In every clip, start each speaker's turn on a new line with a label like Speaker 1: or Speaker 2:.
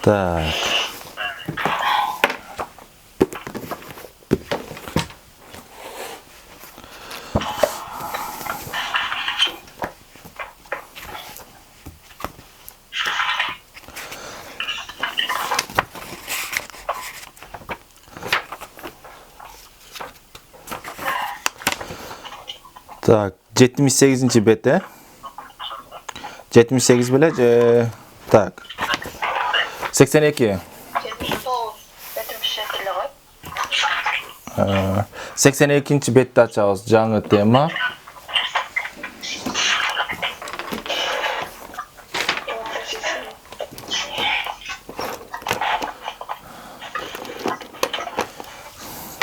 Speaker 1: Так. Так, 78-ci bete. 78 bile tak. 82. 82-ci betde açabız жаңы тема.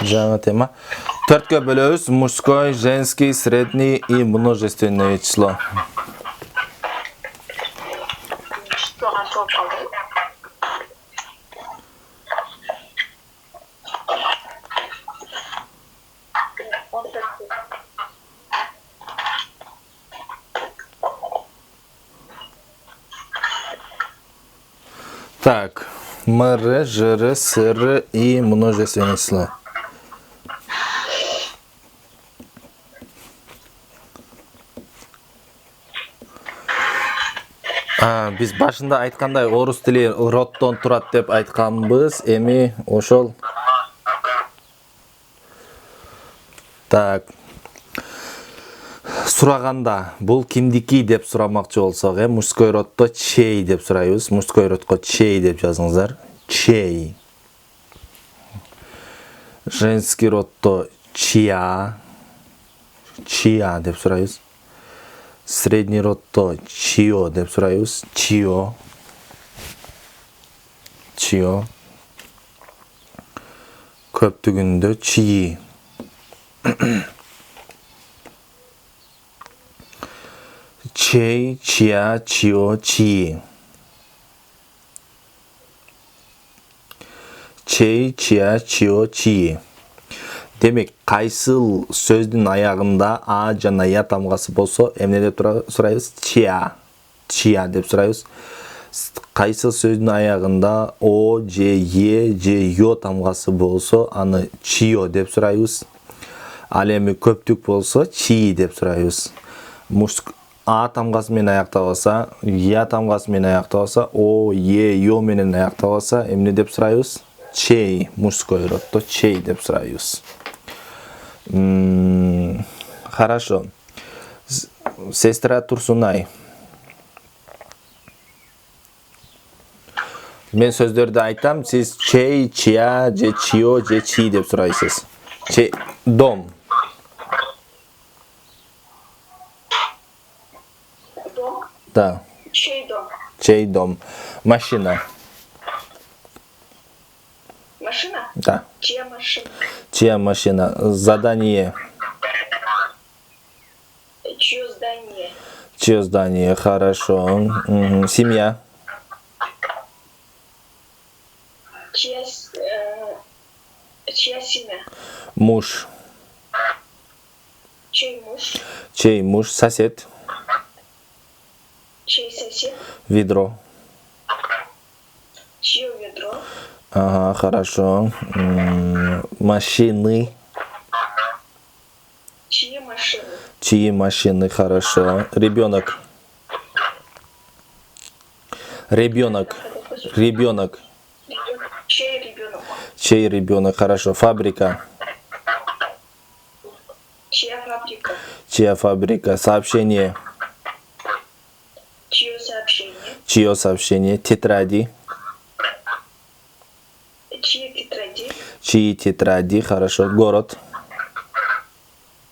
Speaker 1: Жаңы тема. Төрткө бөлөбүз: мужской, женский, средний и множественное число. Так, МР, ЖР, СР и множественное число. Биз башында айткандай орус тили роддон турат деп айтканбыз. Эми ошол. Так. Сураганда бул кимдики деп сурамакчы болсок, мужской роддо чей деп сурайбыз. Мужской родко чей деп жазыңыздар. Чей. Женский роддо чья. Чья деп сурайбыз. Средний роддо чьё деп сурайбыз. Чьё. Чьё. Көптүгүндө чьи. Чей, чья, чьё, чьи. Чей, чья, чьё, чьи. Демек, кайсыл сөздүн аягында а жана я тамгасы болсо, эмне деп сурайбыз? Чья. Чья деп сурайбыз. Кайсыл сөздүн аягында о, же, же, ё тамгасы болсо, аны чьё деп сурайбыз. Ал эми көптүк болсо, чьи деп сурайбыз. А тамгасы менен аяктабаса, я тамгасы менен аяктабаса, о, ё менен аяктабаса, эмне деп сурайбыз? Чей. Мужской роддо чей деп сурайбыз. Хорошо. Сестра Турсунай. Мен сөздөрдү айтам, сиз чей, чья, же чьё, же чьи деп сурайсыз. Чей. Дом.
Speaker 2: Дом?
Speaker 1: Да.
Speaker 2: Чей дом?
Speaker 1: Чей дом. Машина.
Speaker 2: Машина?
Speaker 1: Да.
Speaker 2: Чья машина?
Speaker 1: Чья машина? Задание.
Speaker 2: Чье здание?
Speaker 1: Чье здание? Хорошо. Семья.
Speaker 2: Чья семья?
Speaker 1: Муж.
Speaker 2: Чей муж?
Speaker 1: Чей муж? Сосед.
Speaker 2: Чей сосед?
Speaker 1: Ведро.
Speaker 2: Чье ведро?
Speaker 1: Ага, хорошо. Машины.
Speaker 2: Чьи машины?
Speaker 1: Чьи машины? Хорошо. Ребенок. Ребенок. Ребенок.
Speaker 2: Чей ребенок?
Speaker 1: Чей ребенок? Хорошо. Фабрика.
Speaker 2: Чья фабрика?
Speaker 1: Чья фабрика? Сообщение.
Speaker 2: Чье сообщение?
Speaker 1: Чье сообщение? Тетради.
Speaker 2: Чьи тетради?
Speaker 1: Чьи тетради? Хорошо. Город.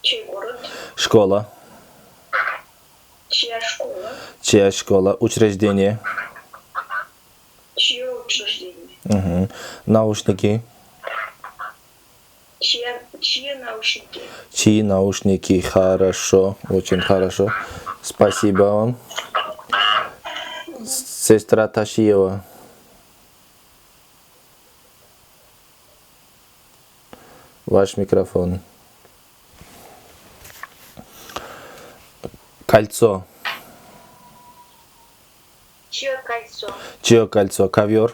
Speaker 2: Чей город?
Speaker 1: Школа.
Speaker 2: Чья школа?
Speaker 1: Чья школа? Учреждение.
Speaker 2: Чье учреждение?
Speaker 1: Наушники.
Speaker 2: Чьи наушники?
Speaker 1: Чьи наушники? Хорошо. Очень хорошо. Спасибо вам. Сестра Ташиева. Ваш микрофон. Кольцо.
Speaker 2: Чье кольцо?
Speaker 1: Чье кольцо? Ковер.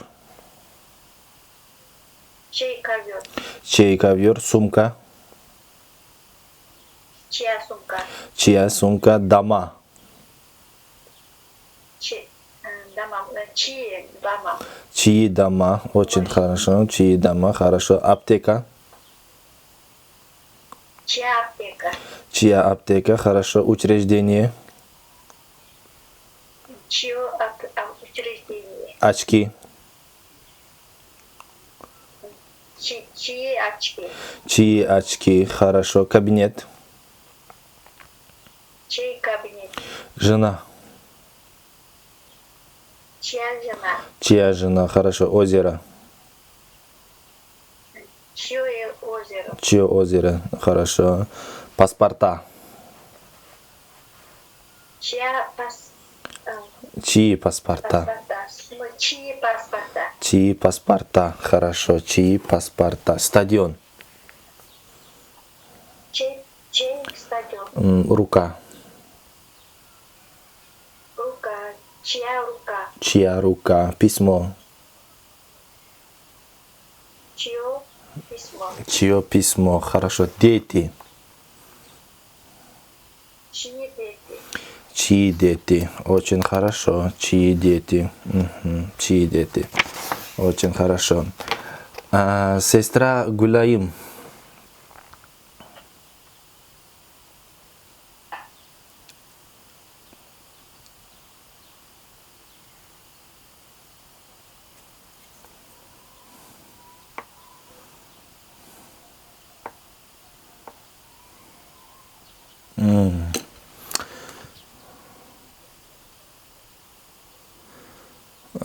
Speaker 1: чей ковер, сумка.
Speaker 2: Чья сумка?
Speaker 1: Чья сумка, дома.
Speaker 2: Дома. Чьи дома?
Speaker 1: Чьи дома, очень хорошо. Чьи дома, хорошо. Аптека.
Speaker 2: Чья аптека?
Speaker 1: Чья аптека, хорошо. Учреждение.
Speaker 2: Чье учреждение?
Speaker 1: Очки.
Speaker 2: Чьи очки?
Speaker 1: Чьи очки, хорошо. Кабинет.
Speaker 2: Чей кабинет?
Speaker 1: Жена.
Speaker 2: Чья жена?
Speaker 1: Чья жена, хорошо. Озеро.
Speaker 2: Чье озеро?
Speaker 1: Чье озеро, хорошо. Паспорта.
Speaker 2: Чья
Speaker 1: Чьи паспорта.
Speaker 2: паспорта? Чьи паспорта?
Speaker 1: Чьи паспорта, хорошо. Чьи паспорта. Стадион.
Speaker 2: Чей стадион?
Speaker 1: Рука.
Speaker 2: Рука. Чья рука?
Speaker 1: Чья рука. Письмо.
Speaker 2: Чье письмо?
Speaker 1: Чье письмо, хорошо. Дети.
Speaker 2: Чьи дети?
Speaker 1: Чьи дети, очень хорошо. Чьи дети. Чьи дети. Очень хорошо. Сестра Гуляим.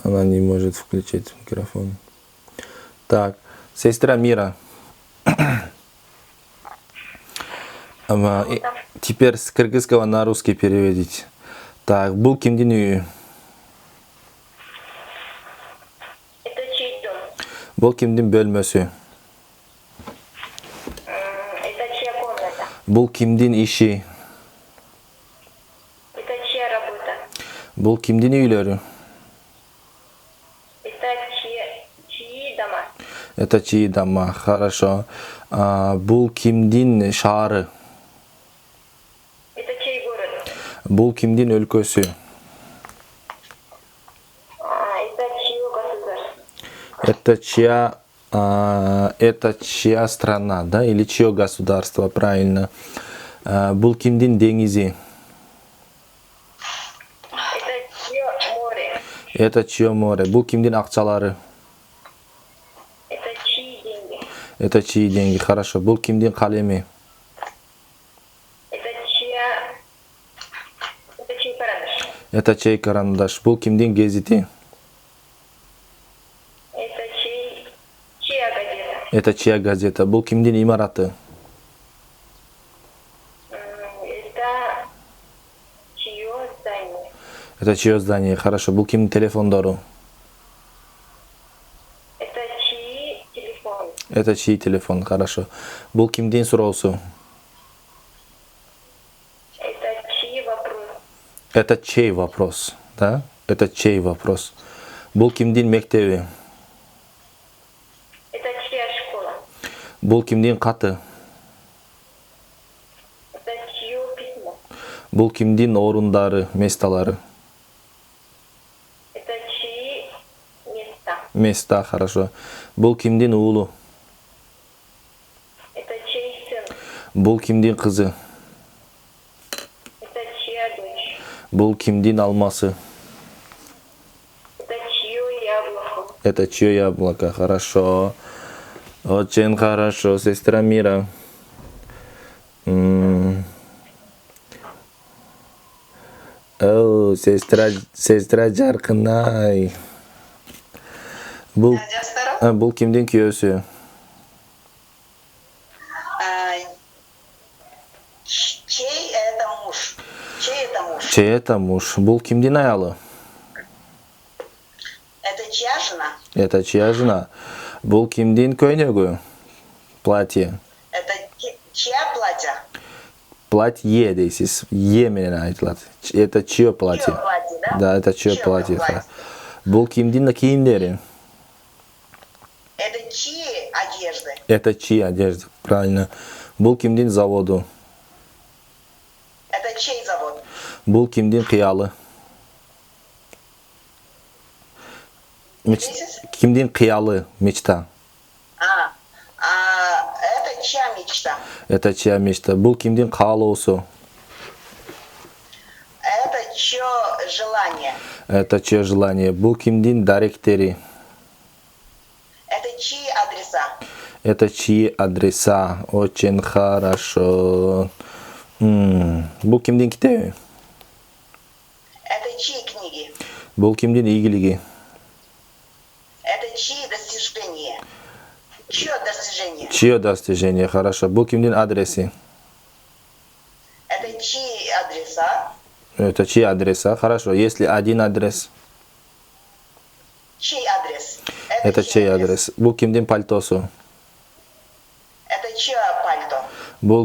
Speaker 1: Она не может включить микрофон. Так, сестра Мира. Теперь с кыргызского на русский переведите. Так, был кимдин үйү?
Speaker 2: Это чей дом?
Speaker 1: Был кимдин бөлмөсү?
Speaker 2: Это чья комната?
Speaker 1: Был кимдин иши?
Speaker 2: Это чья работа?
Speaker 1: Был кимдин үйлөрү?
Speaker 2: Это чьи дома?
Speaker 1: Это чьи дома, хорошо. Был кимдин шаары?
Speaker 2: Это чей город?
Speaker 1: Был кимдин өлкөсү?
Speaker 2: Это чье государство?
Speaker 1: Это чья страна, да? Или чье государство, правильно. Был кимдин деңизи?
Speaker 2: Это чье море?
Speaker 1: Это чье море? Был кимдин акчалары?
Speaker 2: Это чьи деньги?
Speaker 1: Это чьи деньги, хорошо. Был кимдин калеми?
Speaker 2: Это чей карандаш?
Speaker 1: Это чей карандаш? Был кимдин гезити?
Speaker 2: Это чья газета?
Speaker 1: Это чья газета? Был кимдин имараты?
Speaker 2: Это чье здание?
Speaker 1: Это чье здание, хорошо. Был кимдин телефондору?
Speaker 2: Это чьи телефон?
Speaker 1: Это чей телефон, хорошо. Был кимдин суроосу?
Speaker 2: Это чьи вопрос?
Speaker 1: Это чей вопрос, да? Это чей вопрос? Был кимдин мектеби?
Speaker 2: Это чья школа?
Speaker 1: Был кимдин каты?
Speaker 2: Это чье письмо?
Speaker 1: Был кимдин орундары, месталары?
Speaker 2: Это чьи места?
Speaker 1: Места, хорошо. Был кимдин уулу?
Speaker 2: Это чей сын?
Speaker 1: Был кимдин кызы?
Speaker 2: Это чья дочь?
Speaker 1: Был кимдин алмасы?
Speaker 2: Это чье яблоко?
Speaker 1: Это чье яблоко, хорошо. Очень хорошо, сестра Мира. О, сестра Жаркынай. Был кимдин күйөөсү?
Speaker 3: Чей это муж? Чей это муж?
Speaker 1: Чей это муж? Был кимдин аялы?
Speaker 3: Это чья жена?
Speaker 1: Это чья жена? Был кимдин көйнөгү? Платье.
Speaker 3: Это чья платье?
Speaker 1: Платье дейсиз. Е менен айтылат. Это чье платье?
Speaker 3: Чье платье, да?
Speaker 1: Да, это чье
Speaker 3: Чье
Speaker 1: платье.
Speaker 3: платье?
Speaker 1: Был кимдин кийимдери?
Speaker 3: Это чьи одежды? одежды.
Speaker 1: Это чьи одежда? Правильно. Бұл кімдің заводу?
Speaker 3: Это чей завод?
Speaker 1: Бұл кімдің қиялы?
Speaker 3: Месяц?
Speaker 1: Кімдің қиялы? Мечта.
Speaker 3: Это чья мечта?
Speaker 1: Это чья мечта? Бұл кімдің қалауысы?
Speaker 3: Это чье желание?
Speaker 1: Это чье желание? Бұл кімдің дәректері?
Speaker 3: Это чьи адреса?
Speaker 1: Это чьи адреса? Очень хорошо. Бұл кімдің кітабы?
Speaker 3: Это чьи книги?
Speaker 1: Бұл кімдің игілігі?
Speaker 3: Это чьи достижения? Чье достижение?
Speaker 1: Чье достижение? Хорошо. Бұл кімдің адресы?
Speaker 3: Это чьи адреса?
Speaker 1: Это чьи адреса? Хорошо. Если один адрес,
Speaker 3: Чей адрес?
Speaker 1: это чей адрес? Бұл кімдің пальтосы?
Speaker 3: Это чье пальто?
Speaker 1: Бұл